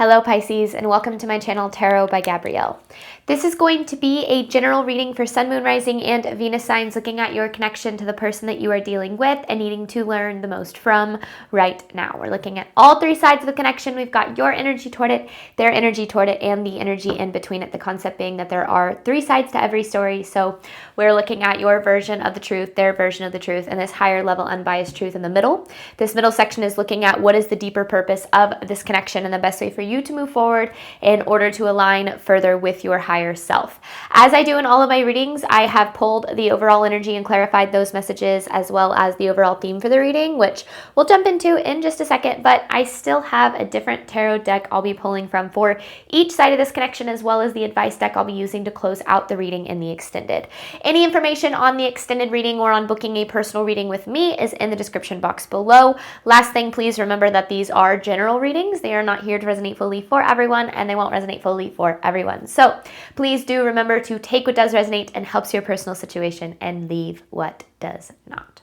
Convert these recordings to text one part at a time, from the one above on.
Hello Pisces, and welcome to my channel Tarot by Gabrielle. This is going to be a general reading for Sun, Moon, Rising, and Venus signs, looking at your connection to the person that you are dealing with and needing to learn the most from right now. We're looking at all three sides of the connection. We've got your energy toward it, their energy toward it, and the energy in between it. The concept being that there are three sides to every story. So we're looking at your version of the truth, their version of the truth, and this higher level unbiased truth in the middle. This middle section is looking at what is the deeper purpose of this connection and the best way for you to move forward in order to align further with your higher self. As I do in all of my readings, I have pulled the overall energy and clarified those messages, as well as the overall theme for the reading, which we'll jump into in just a second, but I still have a different tarot deck I'll be pulling from for each side of this connection, as well as the advice deck I'll be using to close out the reading in the extended. Any information on the extended reading or on booking a personal reading with me is in the description box below. Last thing, please remember that these are general readings. They are not here to resonate fully for everyone, and they won't resonate fully for everyone. So please do remember to take what does resonate and helps your personal situation and leave what does not.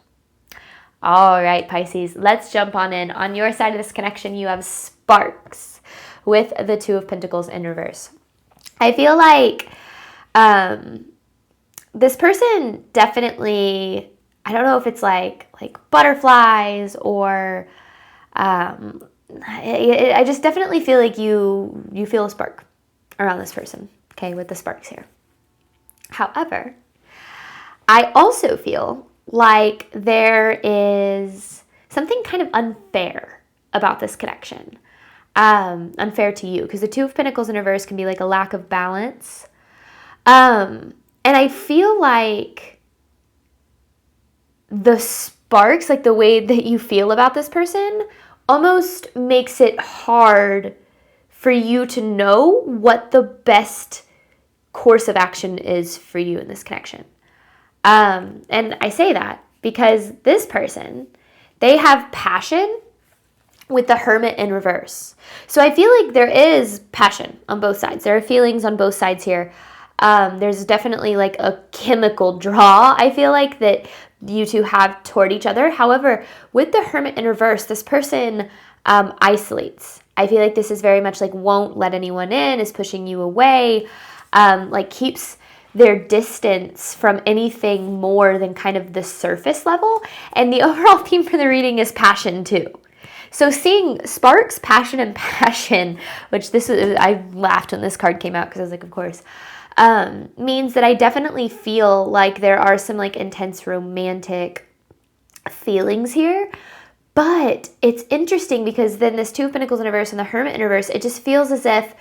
All right, Pisces, let's jump on in. On your side of this connection, you have sparks with the Two of Pentacles in reverse. I feel like this person definitely, I don't know if it's like butterflies or I just definitely feel like you feel a spark around this person, okay, with the sparks here. However, I also feel like there is something kind of unfair about this connection. Unfair to you, because the Two of Pentacles in reverse can be like a lack of balance. And I feel like the sparks, like the way that you feel about this person, almost makes it hard for you to know what the best course of action is for you in this connection. And I say that because this person, they have passion with the Hermit in reverse. So I feel like there is passion on both sides. There are feelings on both sides here. There's definitely like a chemical draw, I feel like, that you two have toward each other. However, with the Hermit in reverse, this person isolates. I feel like this is very much like won't let anyone in, is pushing you away, like keeps their distance from anything more than kind of the surface level. And the overall theme for the reading is passion too. So seeing sparks, passion, and passion, which this is, I laughed when this card came out because I was like, of course, means that I definitely feel like there are some like intense romantic feelings here. But it's interesting because then this Two of Pentacles in reverse and the Hermit in reverse, it just feels as if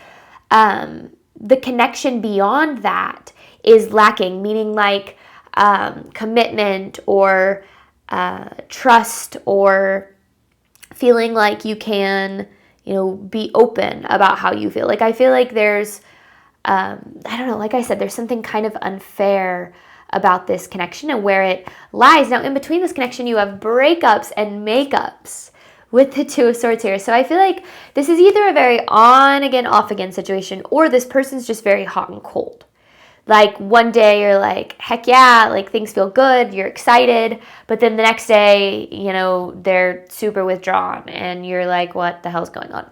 the connection beyond that is lacking, meaning like commitment or trust or feeling like you can, be open about how you feel. Like I feel like there's, I don't know, like I said, there's something kind of unfair about this connection and where it lies. Now, in between this connection, you have breakups and makeups with the Two of Swords here. So I feel like this is either a very on again, off again situation, or this person's just very hot and cold. Like one day you're like, heck yeah, like things feel good, you're excited. But then the next day, they're super withdrawn and you're like, what the hell's going on?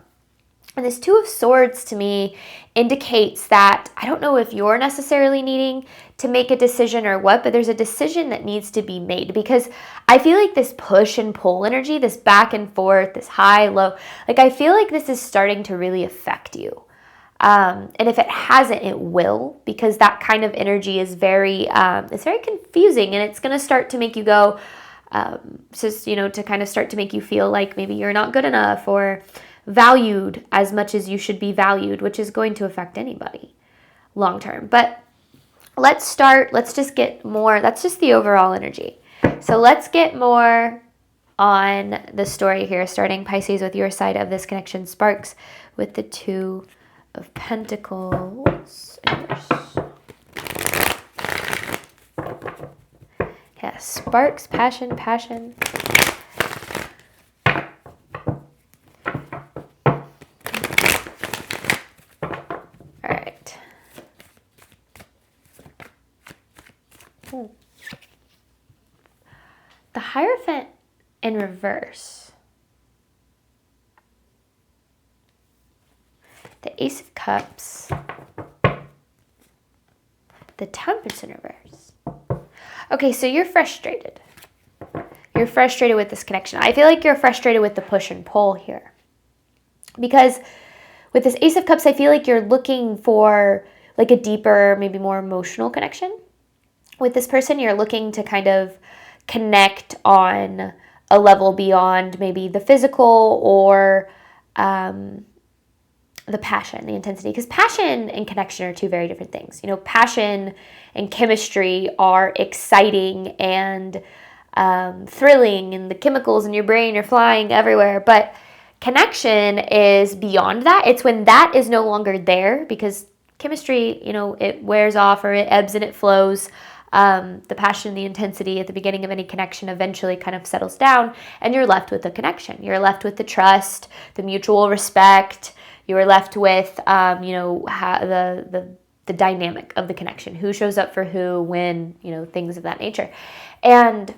And this Two of Swords to me indicates that, I don't know if you're necessarily needing to make a decision or what, but there's a decision that needs to be made, because I feel like this push and pull energy, this back and forth, this high, low, like I feel like this is starting to really affect you. And if it hasn't, it will, because that kind of energy is it's very confusing, and it's going to start to make you go, to kind of start to make you feel like maybe you're not good enough or valued as much as you should be valued, which is going to affect anybody long term. But let's just get more, that's just the overall energy. So let's get more on the story here, starting Pisces with your side of this connection, sparks with the Two of Pentacles. Yeah, sparks, passion, passion. All right. The Hierophant in reverse the Ace of Cups, the Temperance in reverse. Okay, so you're frustrated. You're frustrated with this connection. I feel like you're frustrated with the push and pull here. Because with this Ace of Cups, I feel like you're looking for like a deeper, maybe more emotional connection. With this person, you're looking to kind of connect on a level beyond maybe the physical or the passion, the intensity. Because passion and connection are two very different things. You know, passion and chemistry are exciting and thrilling, and the chemicals in your brain are flying everywhere. But connection is beyond that. It's when that is no longer there, because chemistry, you know, it wears off or it ebbs and it flows. The passion, the intensity at the beginning of any connection eventually kind of settles down, and you're left with the connection. You're left with the trust, the mutual respect. You're left with, you know, the dynamic of the connection. Who shows up for who, when, you know, things of that nature. And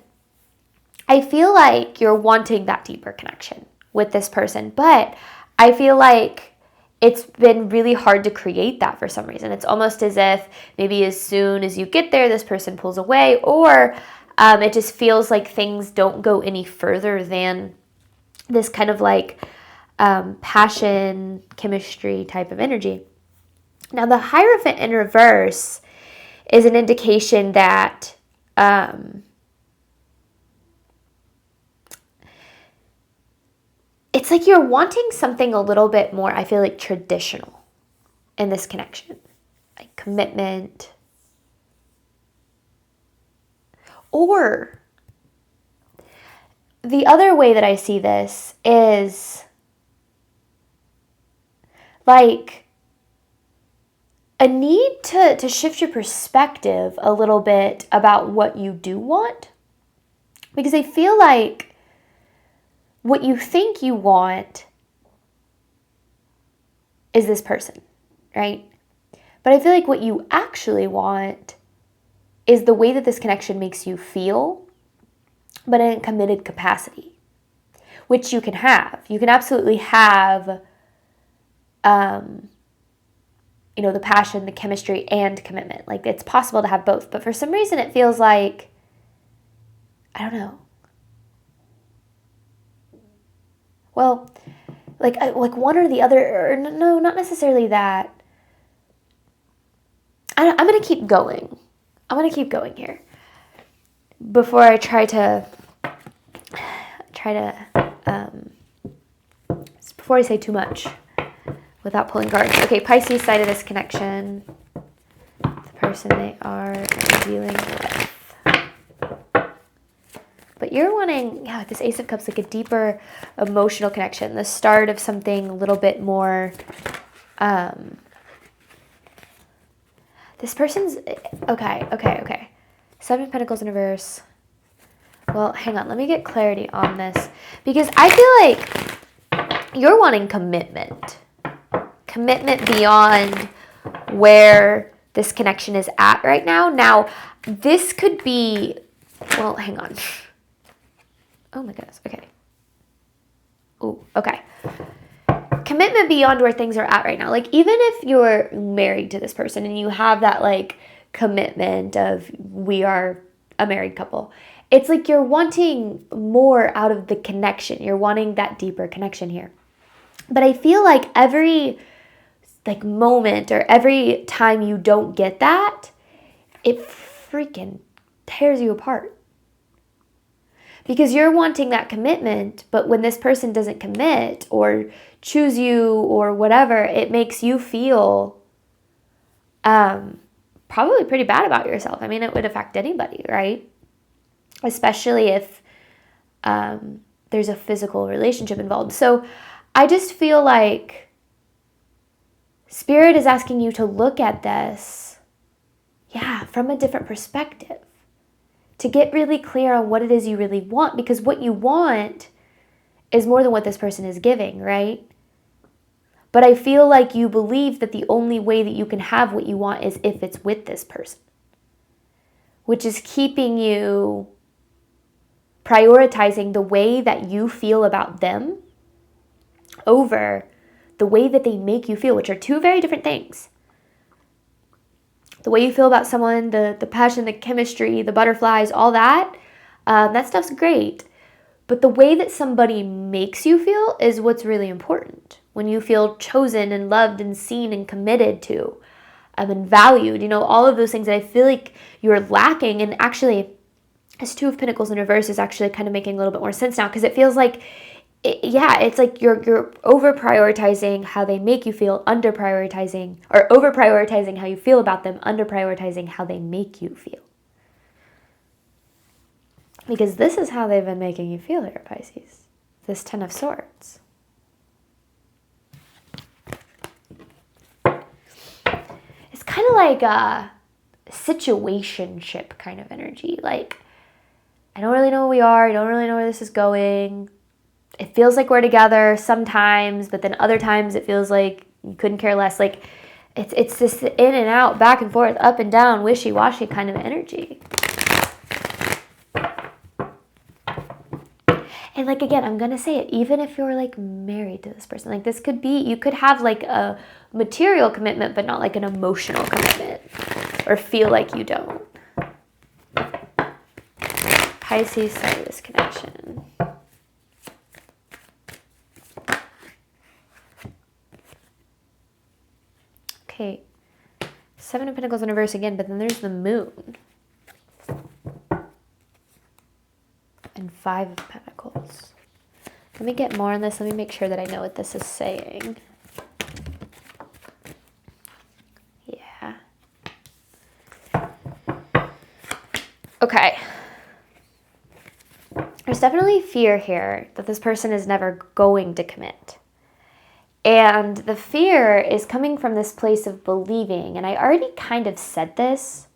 I feel like you're wanting that deeper connection with this person, but I feel like it's been really hard to create that for some reason. It's almost as if maybe as soon as you get there, this person pulls away, or it just feels like things don't go any further than this kind of like passion, chemistry type of energy. Now, the Hierophant in reverse is an indication that it's like you're wanting something a little bit more, I feel like, traditional in this connection. Like commitment. Or the other way that I see this is like a need to shift your perspective a little bit about what you do want. Because I feel like what you think you want is this person, right? But I feel like what you actually want is the way that this connection makes you feel, but in a committed capacity, which you can have. You can absolutely have, you know, the passion, the chemistry, and commitment. Like, it's possible to have both. But for some reason, it feels like, I don't know. Well, like one or the other, or no, not necessarily that. I'm going to keep going. I'm going to keep going here before I before I say too much without pulling cards. Okay, Pisces side of this connection, the person they are dealing with. But you're wanting, yeah, this Ace of Cups, like a deeper emotional connection, the start of something a little bit more, this person's, okay. Seven of Pentacles in reverse. Well, hang on, let me get clarity on this. Because I feel like you're wanting commitment. Commitment beyond where this connection is at right now. Now, this could be, well, hang on. Oh my goodness, okay. Ooh, okay. Commitment beyond where things are at right now. Like, even if you're married to this person and you have that, like, commitment of we are a married couple, it's like you're wanting more out of the connection. You're wanting that deeper connection here. But I feel like every, like, moment or every time you don't get that, it freaking tears you apart. Because you're wanting that commitment, but when this person doesn't commit or choose you or whatever, it makes you feel probably pretty bad about yourself. I mean, it would affect anybody, right? Especially if there's a physical relationship involved. So I just feel like Spirit is asking you to look at this, yeah, from a different perspective. To get really clear on what it is you really want, because what you want is more than what this person is giving, right? But I feel like you believe that the only way that you can have what you want is if it's with this person, which is keeping you prioritizing the way that you feel about them over the way that they make you feel, which are two very different things. The way you feel about someone, the passion, the chemistry, the butterflies, all that, that stuff's great. But the way that somebody makes you feel is what's really important. When you feel chosen and loved and seen and committed to, and valued, all of those things that I feel like you're lacking. And actually, this Two of Pentacles in reverse is actually kind of making a little bit more sense now, because it feels like, it's like you're over prioritizing how they make you feel, under prioritizing, or over prioritizing how you feel about them, under prioritizing how they make you feel. Because this is how they've been making you feel here, Pisces. This Ten of Swords. It's kind of like a situationship kind of energy. Like, I don't really know who we are. I don't really know where this is going. It feels like we're together sometimes, but then other times it feels like you couldn't care less. Like, it's this in and out, back and forth, up and down, wishy-washy kind of energy. And like, again, I'm going to say it, even if you're like married to this person, like this could be, you could have like a material commitment, but not like an emotional commitment, or feel like you don't. Pisces, this connection. Okay, Seven of Pentacles in reverse again, but then there's the Moon. And Five of Pentacles. Let me get more on this. Let me make sure that I know what this is saying. Yeah. Okay. There's definitely fear here that this person is never going to commit. And the fear is coming from this place of believing. And I already kind of said this,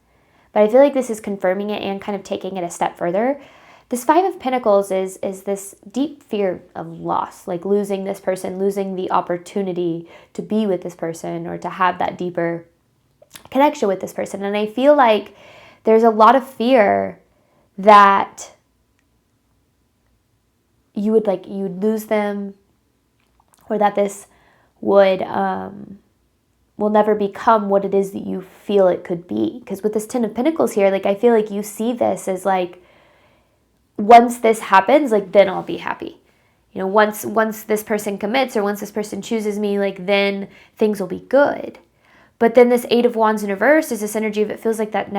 but I feel like this is confirming it and kind of taking it a step further. This Five of Pentacles is this deep fear of loss, like losing this person, losing the opportunity to be with this person or to have that deeper connection with this person. And I feel like there's a lot of fear that you'd lose them, or that this will never become what it is that you feel it could be. Because with this Ten of Pentacles here, like I feel like you see this as like, once this happens, like then I'll be happy. Once this person commits, or once this person chooses me, like then things will be good. But then this Eight of Wands in reverse is this energy of, it feels like that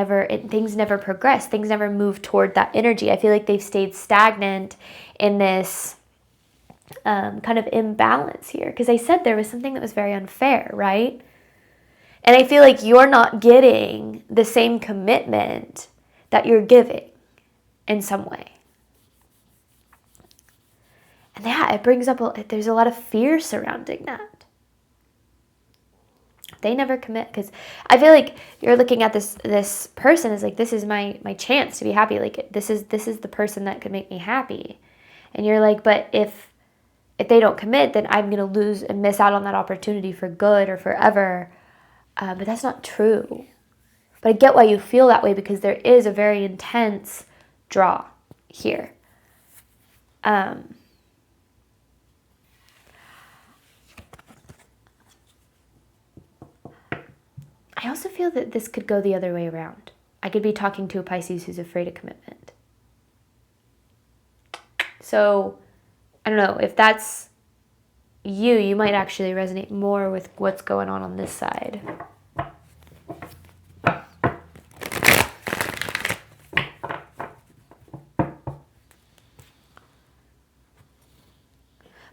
things never progress. Things never move toward that energy. I feel like they've stayed stagnant in this kind of imbalance here. Because I said there was something that was very unfair, right? And I feel like you're not getting the same commitment that you're giving in some way. And yeah, it brings up, there's a lot of fear surrounding that. They never commit, because I feel like you're looking at this person as like, this is my chance to be happy. Like this is the person that could make me happy. And you're like, but if they don't commit, then I'm going to lose and miss out on that opportunity for good or forever. But that's not true. But I get why you feel that way, because there is a very intense draw here. I also feel that this could go the other way around. I could be talking to a Pisces who's afraid of commitment. So, I don't know, if that's you might actually resonate more with what's going on this side.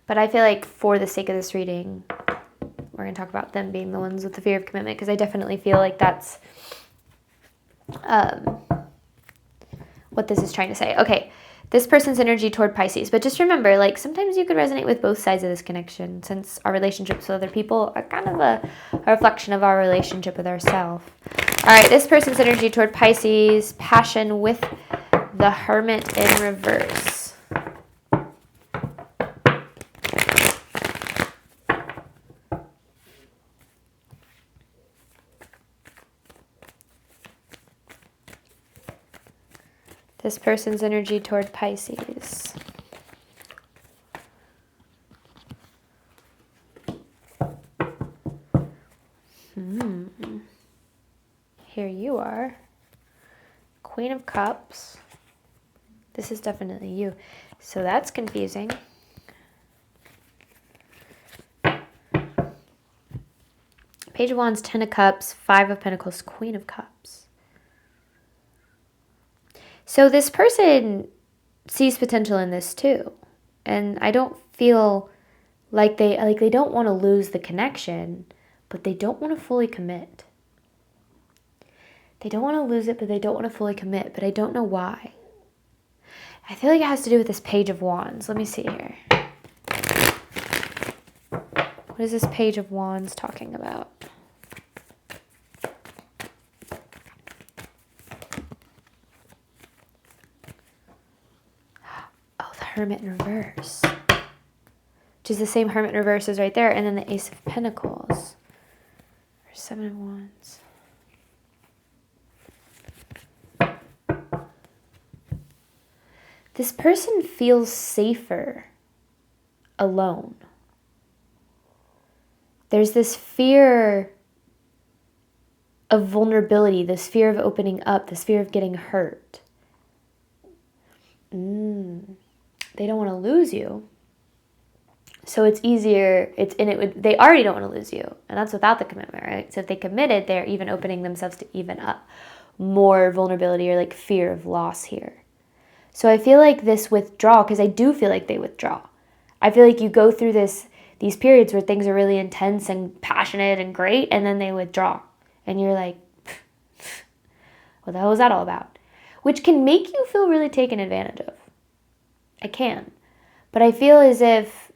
But I feel like for the sake of this reading, we're going to talk about them being the ones with the fear of commitment, because I definitely feel like that's what this is trying to say. Okay, this person's energy toward Pisces. But just remember, like, sometimes you could resonate with both sides of this connection, since our relationships with other people are kind of a reflection of our relationship with ourselves. All right, this person's energy toward Pisces, passion with the Hermit in reverse. This person's energy toward Pisces. Here you are. Queen of Cups. This is definitely you. So that's confusing. Page of Wands, 10 of Cups, 5 of Pentacles, Queen of Cups. So this person sees potential in this too. And I don't feel like they don't want to lose the connection, but they don't want to fully commit. They don't want to lose it, but they don't want to fully commit, but I don't know why. I feel like it has to do with this Page of Wands. Let me see here. What is this Page of Wands talking about? Oh, the Hermit in reverse. Which is the same Hermit in reverse as right there. And then the Ace of Pentacles. Or 7 of Wands. This person feels safer alone. There's this fear of vulnerability, this fear of opening up, this fear of getting hurt. They don't want to lose you. So it's easier, they already don't want to lose you. And that's without the commitment, right? So if they committed, they're even opening themselves to even up more vulnerability or like fear of loss here. So I feel like this withdrawal, because I do feel like they withdraw. I feel like you go through these periods where things are really intense and passionate and great, and then they withdraw. And you're like, what the hell was that all about? Which can make you feel really taken advantage of. It can. But I feel as if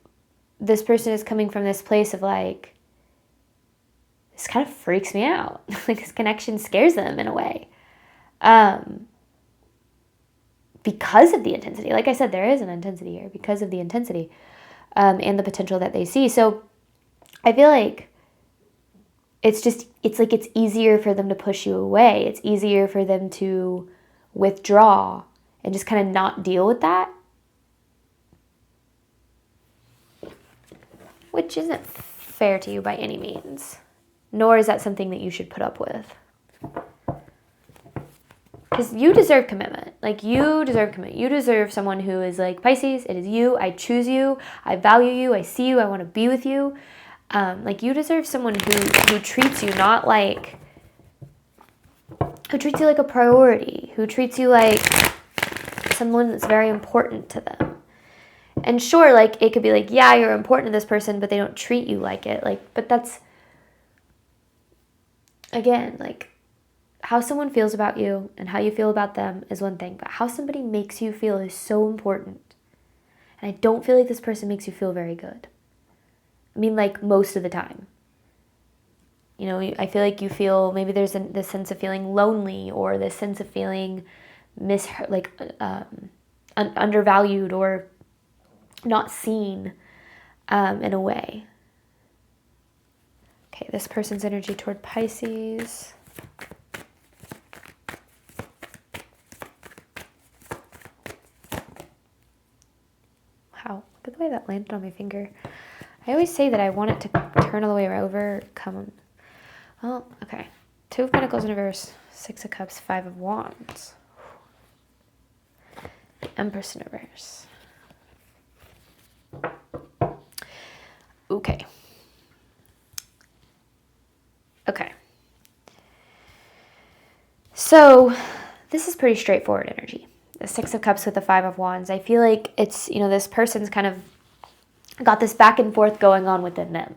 this person is coming from this place of like, this kind of freaks me out. Like this connection scares them in a way. Because of the intensity. Like I said, there is an intensity here because of the intensity and the potential that they see. So I feel like it's easier for them to push you away. It's easier for them to withdraw and just kind of not deal with that. Which isn't fair to you by any means. Nor is that something that you should put up with. Because you deserve commitment. Like, you deserve commitment. You deserve someone who is like, Pisces, it is you. I choose you. I value you. I see you. I want to be with you. Like, you deserve someone who treats you not like, who treats you like a priority. Who treats you like someone that's very important to them. And sure, like, it could be like, yeah, you're important to this person, but they don't treat you like it. Like, but that's, again, like, how someone feels about you and how you feel about them is one thing, but how somebody makes you feel is so important. And I don't feel like this person makes you feel very good. I mean, like, most of the time. You know, I feel like you feel, maybe there's this sense of feeling lonely or this sense of feeling undervalued or not seen in a way. Okay, this person's energy toward Pisces. Wow, look at the way that landed on my finger. I always say that I want it to turn all the way over. Come on. Oh, okay. 2 of Pentacles in reverse, 6 of Cups, 5 of Wands. Empress in reverse. Okay. Okay. So, this is pretty straightforward energy. The 6 of Cups with the 5 of Wands. I feel like it's, you know, this person's kind of got this back and forth going on within them.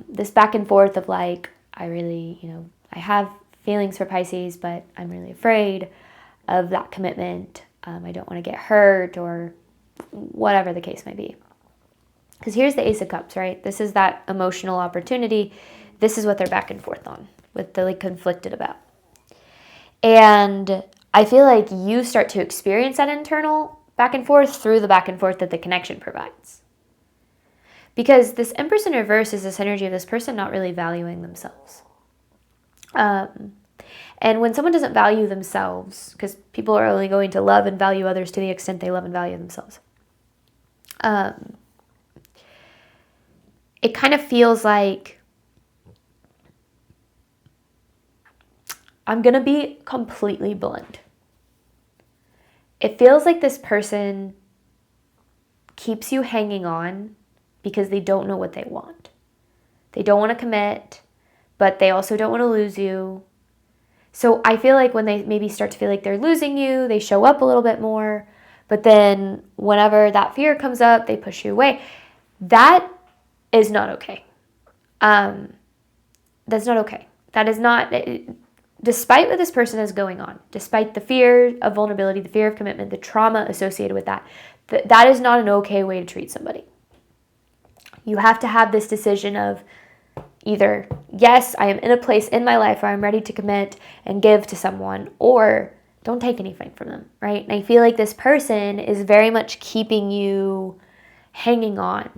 This back and forth of like, I really, you know, I have feelings for Pisces, but I'm really afraid of that commitment. I don't want to get hurt or whatever the case may be. Because here's the Ace of Cups, right? This is that emotional opportunity. This is what they're back and forth on, what they're like conflicted about. And I feel like you start to experience that internal back and forth through the back and forth that the connection provides. Because this Empress in reverse is this energy of this person not really valuing themselves. And when someone doesn't value themselves, because people are only going to love and value others to the extent they love and value themselves. It kind of feels like I'm going to be completely blunt. It feels like this person keeps you hanging on because they don't know what they want. They don't want to commit, but they also don't want to lose you. So I feel like when they maybe start to feel like they're losing you, they show up a little bit more. But then whenever that fear comes up, they push you away. That is not okay. That's not okay. That is not, despite what this person is going on, despite the fear of vulnerability, the fear of commitment, the trauma associated with that, that is not an okay way to treat somebody. You have to have this decision of either, yes, I am in a place in my life where I'm ready to commit and give to someone, or don't take anything from them, right? And I feel like this person is very much keeping you hanging on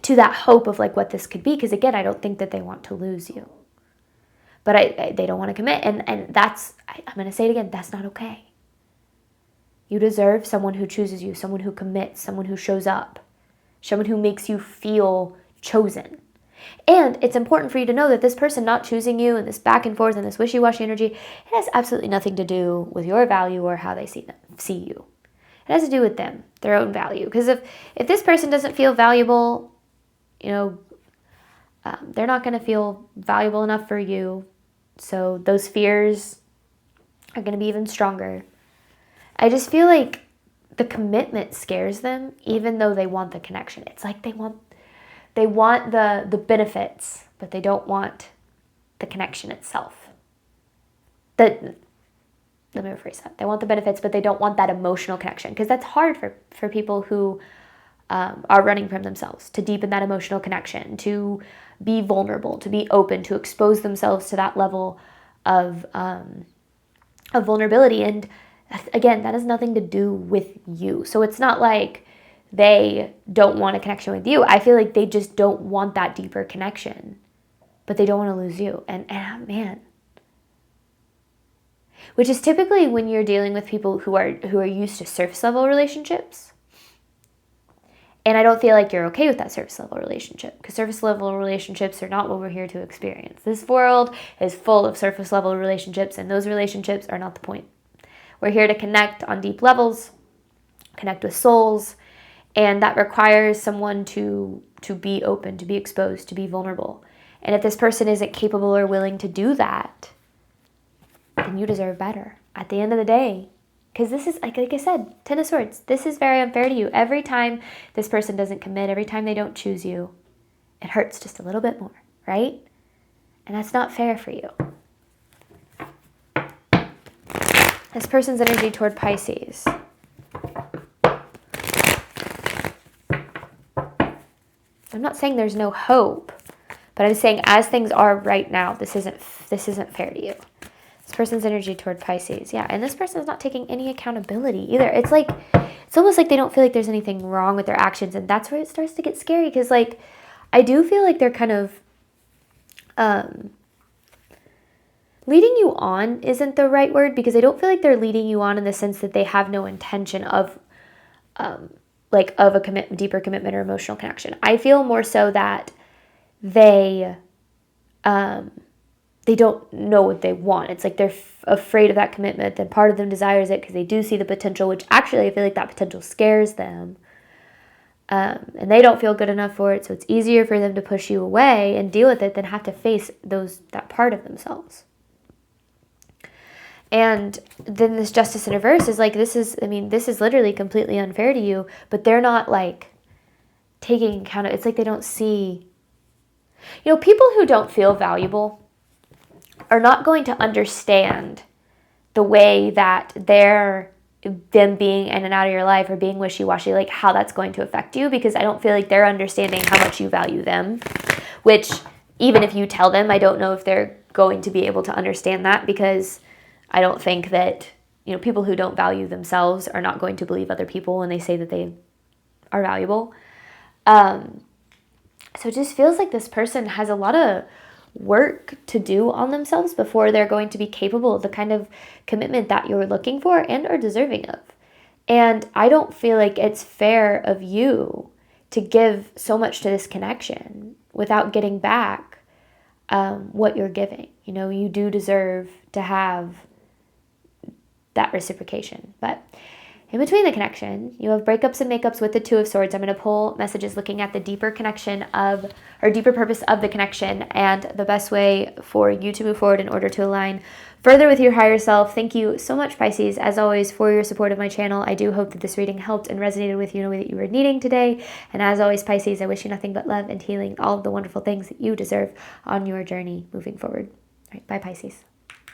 to that hope of like what this could be. Because again, I don't think that they want to lose you, but they don't want to commit. And that's, I'm going to say it again, that's not okay. You deserve someone who chooses you, someone who commits, someone who shows up, someone who makes you feel chosen. And it's important for you to know that this person not choosing you and this back and forth and this wishy-washy energy, it has absolutely nothing to do with your value or how they see you. It has to do with them, their own value. Because if this person doesn't feel valuable, they're not going to feel valuable enough for you. So those fears are going to be even stronger. I just feel like the commitment scares them, even though they want the connection. It's like they want the benefits, but they don't want the connection itself. Let me rephrase that. They want the benefits, but they don't want that emotional connection, because that's hard for people who are running from themselves, to deepen that emotional connection, to be vulnerable, to be open, to expose themselves to that level of vulnerability. And again, that has nothing to do with you. So it's not like they don't want a connection with you. I feel like they just don't want that deeper connection, but they don't want to lose you. And man, which is typically when you're dealing with people who are used to surface level relationships. And I don't feel like you're okay with that surface level relationship, because surface level relationships are not what we're here to experience. This world is full of surface level relationships, and those relationships are not the point. We're here to connect on deep levels, connect with souls, and that requires someone to be open, to be exposed, to be vulnerable. And if this person isn't capable or willing to do that, then you deserve better at the end of the day. Because this is, like I said, Ten of Swords. This is very unfair to you. Every time this person doesn't commit, every time they don't choose you, it hurts just a little bit more, right? And that's not fair for you. This person's energy toward Pisces. I'm not saying there's no hope, but I'm saying as things are right now, this isn't fair to you. This person's energy toward Pisces. Yeah, and this person is not taking any accountability either. It's almost like they don't feel like there's anything wrong with their actions, and that's where it starts to get scary, because like I do feel like they're kind of leading you on isn't the right word, because I don't feel like they're leading you on in the sense that they have no intention of a deeper commitment or emotional connection. I feel more so that they don't know what they want. It's like they're afraid of that commitment. Then part of them desires it because they do see the potential, which actually I feel like that potential scares them. And they don't feel good enough for it, so it's easier for them to push you away and deal with it than have to face that part of themselves. And then this Justice in reverse is like, this is literally completely unfair to you, but they're not like taking account of, it's like they don't see, people who don't feel valuable are not going to understand the way that them being in and out of your life or being wishy-washy, like how that's going to affect you, because I don't feel like they're understanding how much you value them, which even if you tell them, I don't know if they're going to be able to understand that, because I don't think that, people who don't value themselves are not going to believe other people when they say that they are valuable. So it just feels like this person has a lot of work to do on themselves before they're going to be capable of the kind of commitment that you're looking for and are deserving of. And I don't feel like it's fair of you to give so much to this connection without getting back what you're giving. You know, you do deserve to have that reciprocation. But in between the connection, you have breakups and makeups with the Two of Swords. I'm going to pull messages looking at the deeper connection of, or deeper purpose of the connection and the best way for you to move forward in order to align further with your higher self. Thank you so much, Pisces, as always, for your support of my channel. I do hope that this reading helped and resonated with you in a way that you were needing today. And as always, Pisces, I wish you nothing but love and healing, all of the wonderful things that you deserve on your journey moving forward. All right, bye, Pisces.